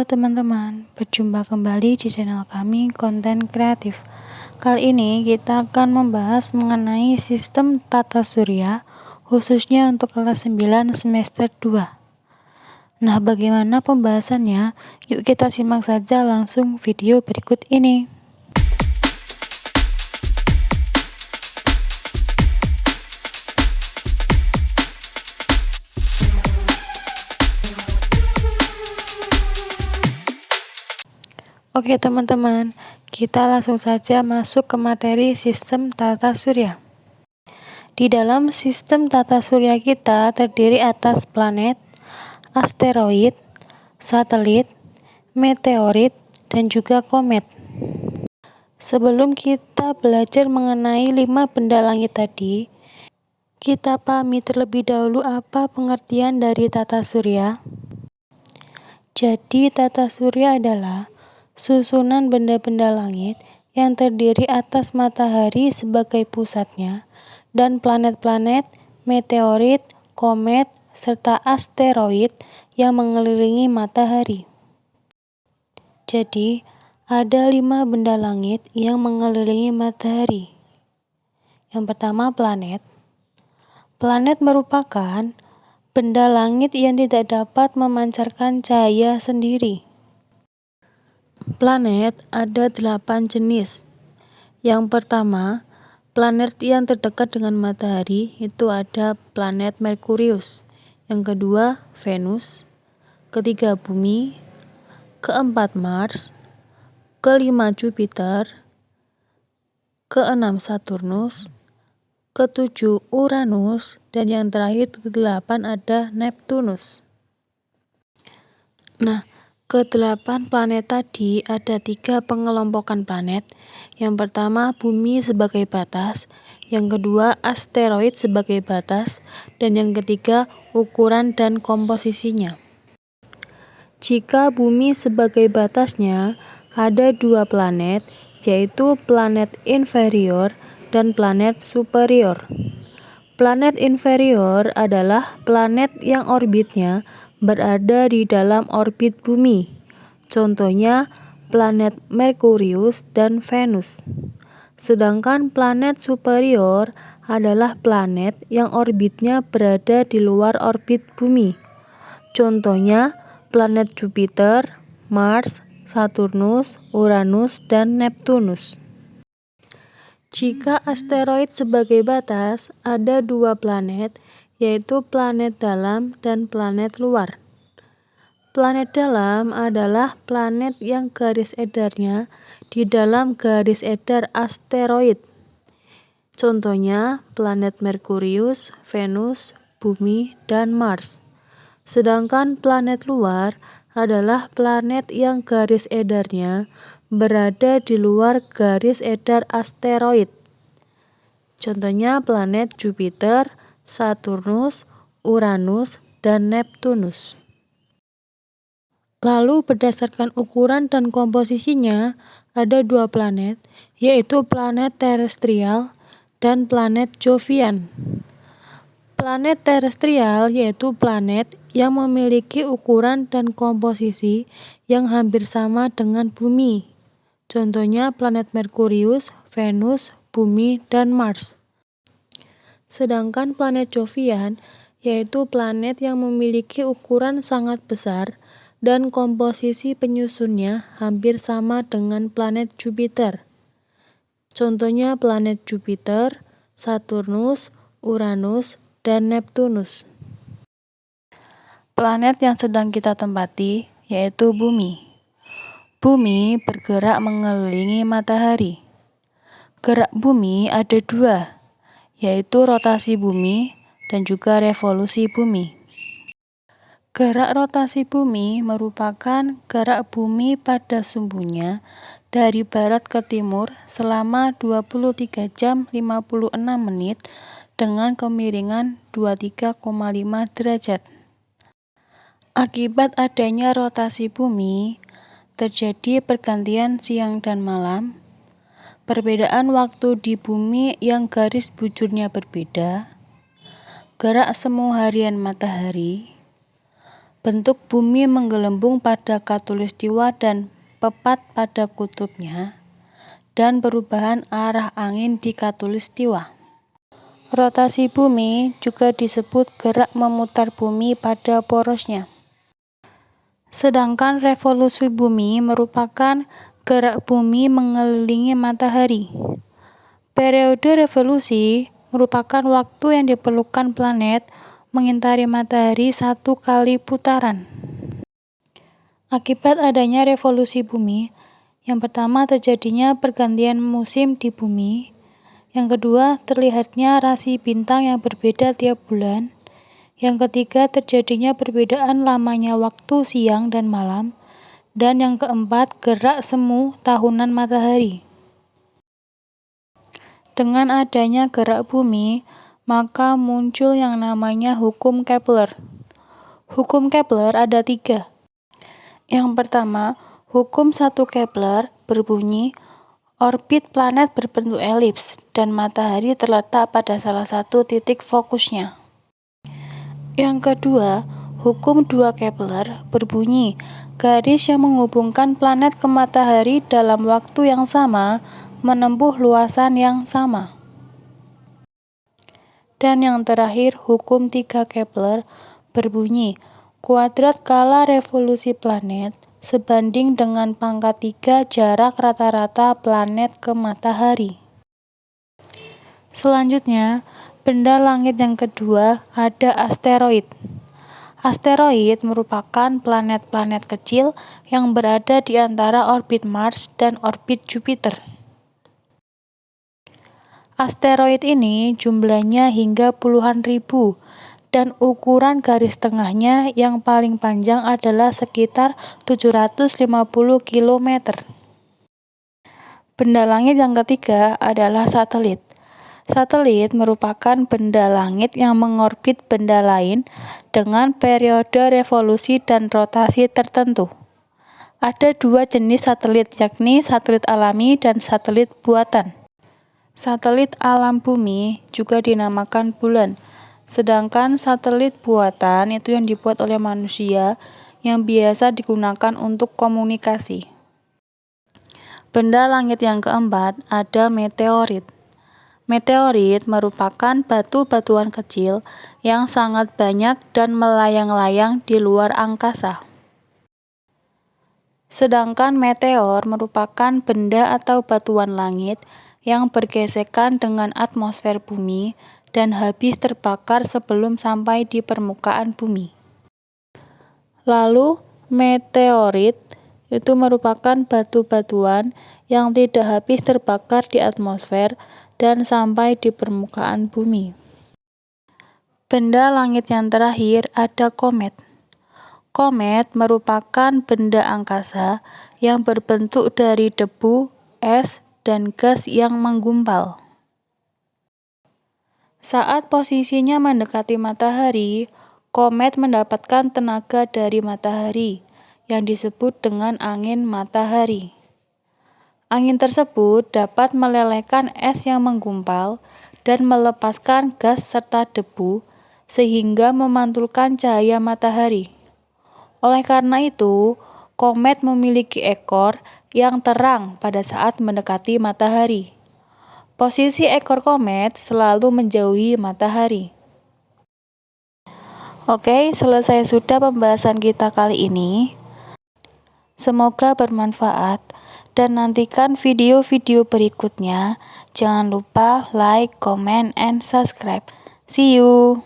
teman-teman, berjumpa kembali di channel kami Konten Kreatif. Kali ini kita akan membahas mengenai sistem tata surya, khususnya untuk kelas 9 semester 2. Nah, bagaimana pembahasannya? Yuk kita simak saja langsung video berikut ini. Oke teman-teman, kita langsung saja masuk ke materi sistem tata surya. Di dalam sistem tata surya kita terdiri atas planet, asteroid, satelit, meteorit, dan juga komet. Sebelum kita belajar mengenai 5 benda langit tadi, kita pahami terlebih dahulu apa pengertian dari tata surya. Jadi tata surya adalah susunan benda-benda langit yang terdiri atas matahari sebagai pusatnya dan planet-planet, meteorit, komet, serta asteroid yang mengelilingi matahari. Jadi, ada 5 benda langit yang mengelilingi matahari. Yang pertama, planet. Planet merupakan benda langit yang tidak dapat memancarkan cahaya sendiri. Planet ada 8 jenis. Yang pertama, planet yang terdekat dengan matahari itu ada planet Merkurius. Yang kedua, Venus. Ketiga, Bumi. Keempat, Mars. Kelima, Jupiter. Keenam, Saturnus. Ketujuh, Uranus. Dan yang terakhir, ke-8 ada Neptunus. Nah, ke-8 planet tadi ada 3 pengelompokan planet. Yang pertama, Bumi sebagai batas. Yang kedua, asteroid sebagai batas. Dan yang ketiga, ukuran dan komposisinya. Jika Bumi sebagai batasnya, ada 2 planet, yaitu planet inferior dan planet superior. Planet inferior adalah planet yang orbitnya berada di dalam orbit Bumi. Contohnya planet Merkurius dan Venus. Sedangkan planet superior adalah planet yang orbitnya berada di luar orbit Bumi. Contohnya planet Jupiter, Mars, Saturnus, Uranus, dan Neptunus. Jika asteroid sebagai batas, ada 2 planet, yaitu planet dalam dan planet luar. Planet dalam adalah planet yang garis edarnya di dalam garis edar asteroid. Contohnya planet Merkurius, Venus, Bumi, dan Mars. Sedangkan planet luar adalah planet yang garis edarnya berada di luar garis edar asteroid. Contohnya planet Jupiter, Saturnus, Uranus, dan Neptunus. Lalu berdasarkan ukuran dan komposisinya, ada 2 planet, yaitu planet terestrial dan planet Jovian. Planet terestrial yaitu planet yang memiliki ukuran dan komposisi yang hampir sama dengan Bumi. Contohnya planet Merkurius, Venus, Bumi, dan Mars. Sedangkan planet Jovian yaitu planet yang memiliki ukuran sangat besar dan komposisi penyusunnya hampir sama dengan planet Jupiter. Contohnya planet Jupiter, Saturnus, Uranus, dan Neptunus. Planet yang sedang kita tempati yaitu Bumi. Bumi bergerak mengelilingi matahari. Gerak Bumi ada 2, yaitu rotasi Bumi dan juga revolusi Bumi. Gerak rotasi Bumi merupakan gerak Bumi pada sumbunya dari barat ke timur selama 23 jam 56 menit dengan kemiringan 23,5 derajat. Akibat adanya rotasi Bumi, terjadi pergantian siang dan malam, perbedaan waktu di Bumi yang garis bujurnya berbeda, gerak semu harian matahari, bentuk bumi menggelembung pada khatulistiwa dan tepat pada kutubnya, dan perubahan arah angin di khatulistiwa. Rotasi bumi juga disebut gerak memutar bumi pada porosnya. Sedangkan revolusi bumi merupakan gerak bumi mengelilingi matahari. Periode revolusi merupakan waktu yang diperlukan planet mengitari matahari 1 kali putaran. Akibat adanya revolusi bumi, yang pertama terjadinya pergantian musim di bumi, yang kedua terlihatnya rasi bintang yang berbeda tiap bulan, yang ketiga terjadinya perbedaan lamanya waktu siang dan malam, dan yang keempat gerak semu tahunan matahari. Dengan adanya gerak bumi, maka muncul yang namanya hukum Kepler. Hukum Kepler ada 3. Yang pertama, hukum 1 Kepler berbunyi, orbit planet berbentuk elips dan matahari terletak pada salah satu titik fokusnya. Yang kedua, hukum 2 Kepler berbunyi, garis yang menghubungkan planet ke matahari dalam waktu yang sama menempuh luasan yang sama. Dan yang terakhir, hukum 3 Kepler berbunyi, kuadrat skala revolusi planet sebanding dengan pangkat 3 jarak rata-rata planet ke matahari. Selanjutnya, benda langit yang kedua ada asteroid. Asteroid merupakan planet-planet kecil yang berada di antara orbit Mars dan orbit Jupiter. Asteroid ini jumlahnya hingga puluhan ribu, dan ukuran garis tengahnya yang paling panjang adalah sekitar 750 km. Benda langit yang ketiga adalah satelit. Satelit merupakan benda langit yang mengorbit benda lain dengan periode revolusi dan rotasi tertentu. Ada 2 jenis satelit, yakni satelit alami dan satelit buatan. Satelit alam bumi juga dinamakan bulan, sedangkan satelit buatan itu yang dibuat oleh manusia yang biasa digunakan untuk komunikasi. Benda langit yang keempat ada meteorit. Meteorit merupakan batu-batuan kecil yang sangat banyak dan melayang-layang di luar angkasa. Sedangkan meteor merupakan benda atau batuan langit yang bergesekan dengan atmosfer bumi dan habis terbakar sebelum sampai di permukaan bumi. Lalu, meteorit itu merupakan batu-batuan yang tidak habis terbakar di atmosfer dan sampai di permukaan bumi. Benda langit yang terakhir ada komet. Komet merupakan benda angkasa yang berbentuk dari debu, es, dan gas yang menggumpal. Saat posisinya mendekati matahari, komet mendapatkan tenaga dari matahari yang disebut dengan angin matahari. Angin tersebut dapat melelehkan es yang menggumpal dan melepaskan gas serta debu sehingga memantulkan cahaya matahari. Oleh karena itu, komet memiliki ekor yang terang pada saat mendekati matahari. Posisi ekor komet selalu menjauhi matahari. Oke, selesai sudah pembahasan kita kali ini. Semoga bermanfaat dan nantikan video-video berikutnya. Jangan lupa like, comment, and subscribe. See you.